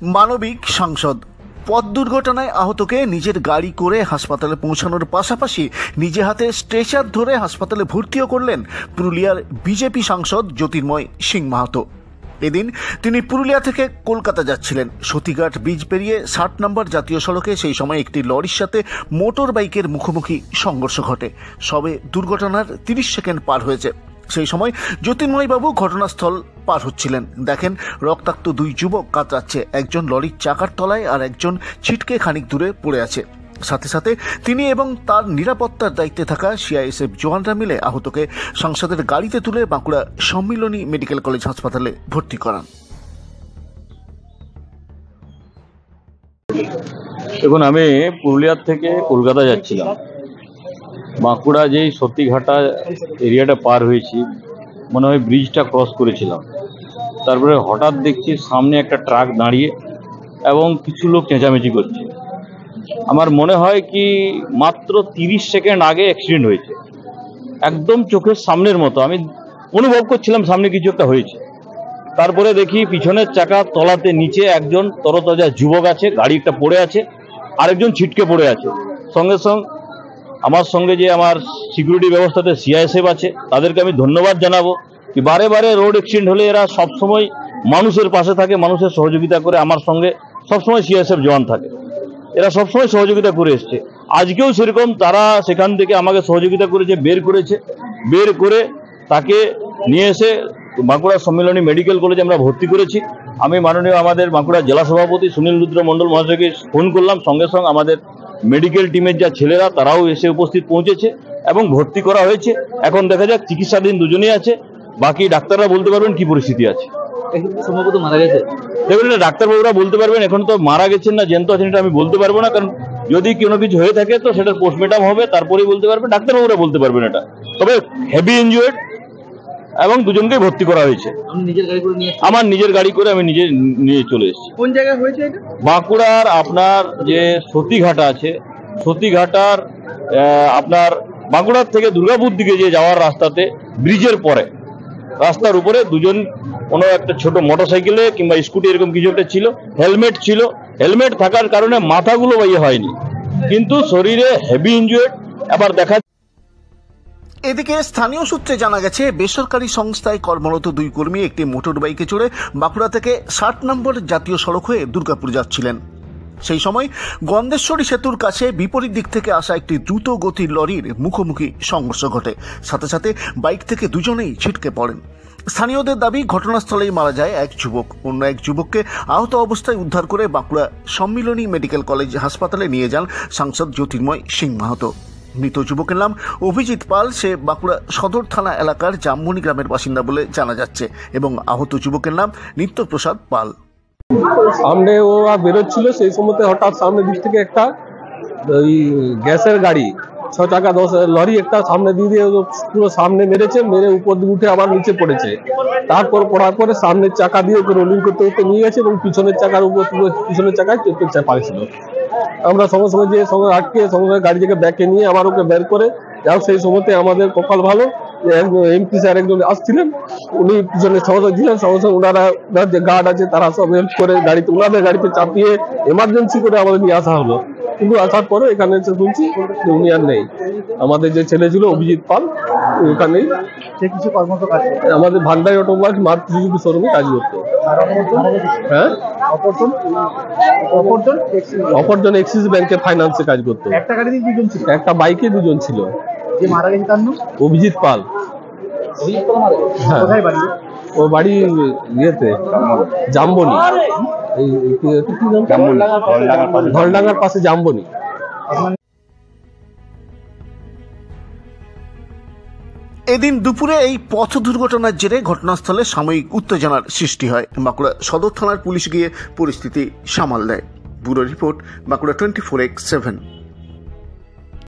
মানবিক সাংসদ পথ দুর্ঘটনায় আহতকে নিজের গাড়ি করে হাসপাতালে পৌঁছানোর পাশাপাশি নিজে হাতে স্ট্রেচার ধরে হাসপাতালে ভর্তিও করলেন পুরুলিয়ার বিজেপি সাংসদ জ্যোতির্ময় সিং মাহাতো। এদিন তিনি পুরুলিয়া থেকে কলকাতা যাচ্ছিলেন। সতীঘাট ব্রিজ পেরিয়ে 60 নম্বর জাতীয় সড়কে সেই সময় একটি লরির সাথে মোটর বাইকের মুখোমুখি সংঘর্ষ ঘটে। সবে দুর্ঘটনার 30 সেকেন্ড পার হয়েছে। সেই সময় জ্যোতির্ময়বাবু ঘটনাস্থল পার হচ্ছিলেন। দেখেন রক্তাক্ত দুই যুবক কাতরাচ্ছে, একজন লরির চাকার তলায় আর একজন ছিটকে খানিক দূরে পড়ে আছে। সাথে সাথে তিনি এবং তার নিরাপত্তার দায়িত্বে থাকা সিআইএসএফ জওয়ানরা মিলে আহতকে সংসদের গাড়িতে তুলে বাঁকুড়া সম্মিলনী মেডিকেল কলেজ হাসপাতালে ভর্তি করান। দেখুন, আমি পুরুলিয়ার থেকে কলকাতা যাচ্ছিলাম। বাঁকুড়া যেই সতীঘাটা এরিয়াটা পার হয়েছি, মনে হয় ব্রিজটা ক্রস করেছিলাম। তারপরে হঠাৎ দেখছি সামনে একটা ট্রাক দাঁড়িয়ে এবং কিছু লোক চেঁচামেচি করছে। আমার মনে হয় কি মাত্র 30 সেকেন্ড আগে অ্যাক্সিডেন্ট হয়েছে, একদম চোখের সামনের মতো। আমি অনুভব করছিলাম সামনে কিছু একটা হয়েছে। তারপরে দেখি পিছনের চাকা তলাতে নিচে একজন তরতাজা যুবক আছে, গাড়িটা পড়ে আছে, আরেকজন ছিটকে পড়ে আছে। সঙ্গে সঙ্গে আমার সঙ্গে যে আমার সিকিউরিটি ব্যবস্থাতে সিআইএসএফ আছে, তাদেরকে আমি ধন্যবাদ জানাবো কি বারে বারে রোড অ্যাক্সিডেন্ট হলে এরা সবসময় মানুষের পাশে থাকে, মানুষের সহযোগিতা করে। আমার সঙ্গে সবসময় সিআইএসএফ জওয়ান থাকে, এরা সবসময় সহযোগিতা করে এসছে। আজকেও সেরকম তারা সেখান থেকে আমাকে সহযোগিতা করেছে, বের করে তাকে নিয়ে এসে বাঁকুড়া সম্মিলনী মেডিকেল কলেজে আমরা ভর্তি করেছি। আমি মাননীয় আমাদের বাঁকুড়া জেলা সভাপতি সুনীল রুদ্র মণ্ডল মহাশয়কে ফোন করলাম। সঙ্গে সঙ্গে আমাদের মেডিকেল টিমের যা ছেলেরা তারাও এসে উপস্থিত পৌঁছেছে এবং ভর্তি করা হয়েছে। এখন দেখা যাক, চিকিৎসাধীন দুজনেই আছে, বাকি ডাক্তাররা বলতে পারবেন কি পরিস্থিতি আছে। সম্ভবত মারা গেছে, দেখুন এটা ডাক্তারবাবুরা বলতে পারবেন। এখন তো মারা গেছেন না জ্যান্ত আছেন এটা আমি বলতে পারবো না, কারণ যদি কোনো কিছু হয়ে থাকে তো সেটা পোস্টমর্টম হবে, তারপরেই বলতে পারবেন। ডাক্তারবাবুরা বলতে পারবেন এটা। তবে হেভি ইনজুর্ড এবং দুজনকেই ভর্তি করা হয়েছে। আমার নিজের গাড়ি করে আমি নিজে নিয়ে চলে এসেছি। কোন জায়গায় হয়েছে এটা? বাঁকুড়ার আপনার যে সতীঘাটা আছে, সতীঘাটার আপনার বাঁকুড়ার থেকে দুর্গাপুর দিকে যে যাওয়ার রাস্তাতে ব্রিজের পরে রাস্তার উপরে দুজন কোনো একটা ছোট মোটরসাইকেলে কিংবা স্কুটি এরকম কিছু একটা ছিল, হেলমেট ছিল। হেলমেট থাকার কারণে মাথাগুলো বাইয়ে হয়নি, কিন্তু শরীরে হেভি ইনজুর্ড। আবার দেখা এদিকে স্থানীয় সূত্রে জানা গেছে, বেসরকারি সংস্থায় কর্মরত দুই কর্মী একটি মোটর বাইকে চড়ে বাঁকুড়া থেকে 60 নম্বর জাতীয় সড়ক হয়ে দুর্গাপুর যাচ্ছিলেন। সেই সময় গন্ধেশ্বরী সেতুর কাছে বিপরীত দিক থেকে আসা একটি দ্রুত গতির লরির মুখোমুখি সংঘর্ষ ঘটে। সাথে সাথে বাইক থেকে দুজনেই ছিটকে পড়েন। স্থানীয়দের দাবি, ঘটনাস্থলেই মারা যায় এক যুবক। অন্য এক যুবককে আহত অবস্থায় উদ্ধার করে বাঁকুড়া সম্মিলনী মেডিকেল কলেজ হাসপাতালে নিয়ে যান সাংসদ জ্যোতির্ময় সিং মাহাতো। মৃত যুবকের নাম অভিজিৎ পাল। সে বাঁকুড়া সদর থানা এলাকার জামবনি গ্রামের বাসিন্দা বলে জানা যাচ্ছে এবং আহত যুবকের নাম নিত্যপ্রসাদ পাল। সামনে ওরা বেরোচ্ছিল, সেই সময়তে হঠাৎ সামনে দিক থেকে একটা ওই গ্যাসের গাড়ি 6 চাকা 10 লরি একটা সামনে দিয়ে পুরো সামনে মেরেছে, মেরে উপর দিকে উঠে আবার নিচে পড়েছে। তারপর পড়ার পরে সামনের চাকা দিয়ে ওকে রোলিং করতে করতে নিয়ে গেছে এবং পিছনের চাকার উপর পিছনের চাকায় চাপা ছিল। আমরা সঙ্গে সঙ্গে যে সঙ্গে আটকে সঙ্গে গাড়ি থেকে ব্যাকে নিয়ে আবার ওকে বের করে যাও। সেই সময়তে আমাদের কপাল ভালো, এমপি স্যার একজন আসছিলেন, উনি পিছনে সহযোগ ছিলেন। সঙ্গে সঙ্গে ওনারা যে গার্ড আছে তারা সব হেল্প করে গাড়িতে ওনাদের গাড়িতে চাপিয়ে এমার্জেন্সি করে আমাদের নিয়ে আসা হলো। কিন্তু আসার পরে এখানে এসে শুনছি যে উনি আর নেই। আমাদের যে ছেলে ছিল অভিজিৎ পাল, ওখানেই কিছু কর্মরত কাজ আমাদের ভান্ডারি অটোমোবাইল মারুতি সুজুকি শোরুমে কাজ করতো। হ্যাঁ, অপরজন এক্সিস ব্যাংকে ফাইন্যান্সে কাজ করতো। একটা গাড়িতে দুজন ছিল, একটা বাইকে দুজন ছিল। যে মারা গেছে তার নাম অভিজিৎ পাল। কোথায় বাড়ি? ও বাড়ি ইয়েতে জামবনি, ধলডাঙ্গার পাশে জামবনি। এদিন দুপুরে এই পথ দুর্ঘটনার জেরে ঘটনাস্থলে সাময়িক উত্তেজনার সৃষ্টি হয়। বাঁকুড়া সদর থানার পুলিশ গিয়ে পরিস্থিতি সামাল দেয়। Bureau report, Bankura 24x7।